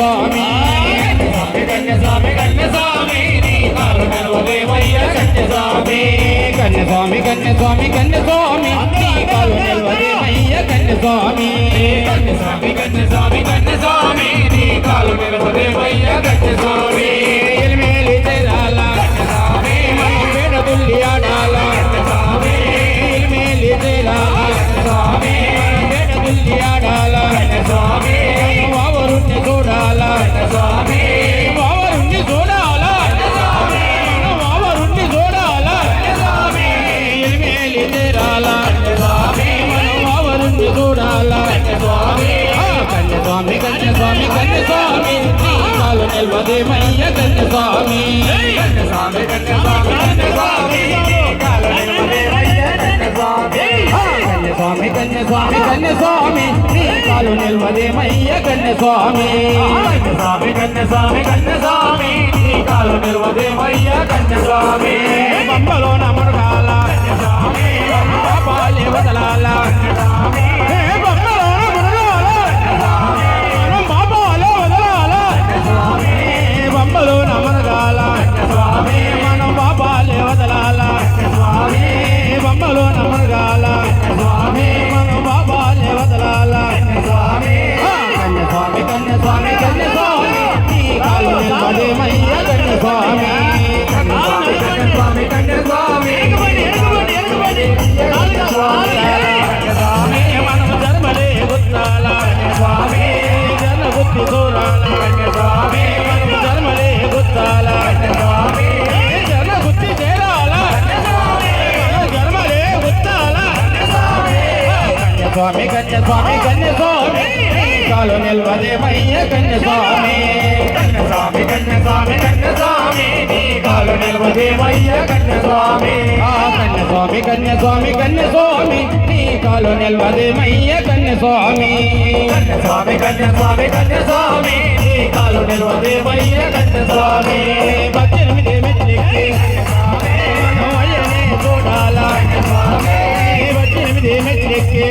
స్వామి కన్య స్వామి నీ కాలు నిలవదేమయ్య కన్య స్వామి కన్య స్వామి కన్య స్వామి కన్య స్వామి నీ కాలు నిలవదేమయ్య కన్య స్వామి కన్య స్వామి కన్య స్వామి కన్య స్వామి నీ కాలు నిలవదేమయ్య కన్య స్వామి ఎలిమేలి చేరాల కన్య స్వామి వేడ తుల్లి ఆడాల కన్య స్వామి ఎలిమేలి చేరాల కన్య స్వామి వేడ తుల్లి ఆడాల కన్య స్వామి వావరుణ్ణి చూడాల కన్య స్వామి వావరుణ్ణి చూడాల కన్య స్వామి వావరుణ్ణి చూడాల కన్య స్వామి ఎలిమేలి చేరాల కన్య స్వామి వావరుణ్ణి చూడాల కన్య స్వామి కన్య స్వామి కన్య స్వామి కన్య స్వామి నీ కాలు నిలవదేమయ్య కన్య స్వామి కన్య స్వామి కన్య స్వామి కన్య స్వామి నీ కాలు నిలవదేమయ్య కన్య స్వామి కన్య స్వామి కన్య స్వామి కన్య స్వామి నీ కాలు నిలవదేమయ్య కన్య స్వామి కన్య స్వామి కన్య స్వామి కన్య స్వామి నీ కాలు నిలవదేమయ్య కన్య స్వామి బంబలో నమరగాల కన్య స్వామి పాపాలే వదలాల కన్య స్వామి బంబలో నమరగాల స్వామి మనం బాబాలే వదలాల స్వామి బంబలో నమరగాల స్వామి మనం బాబాలే వదలాల స్వామి కన్య స్వామి కన్య స్వామి కన్య స్వామి నీ కాలు నిలవదేమయ్య కన్య స్వామి కన్య స్వామి కన్య స్వామి స్వామి మనం ధర్మలే గుర్తాల స్వామి జన గుర్తి చూడాల స్వామి మనం ధర్మలే గుర్తాల స్వామి జన గుర్తి చేరాల ధర్మలే గుర్తాల స్వామి కన్య స్వామి కన్య స్వామి కాలు నిలవదేమయ్య కన్య స్వామి కన్య స్వామి కన్య స్వామి కన్య స్వామి నీ కాలు నిలవదేమయ్య కన్య స్వామి కన్య స్వామి కన్య స్వామి కన్య స్వామి నీ కాలు నిలవదేమయ్య కన్య స్వామి కన్య స్వామి కన్య స్వామి కన్య స్వామి నీ కాలు నిలవదేమయ్య కన్య స్వామి 18 మెట్లెక్కి మనం అయ్యనే చూడాల 18 మెట్లెక్కి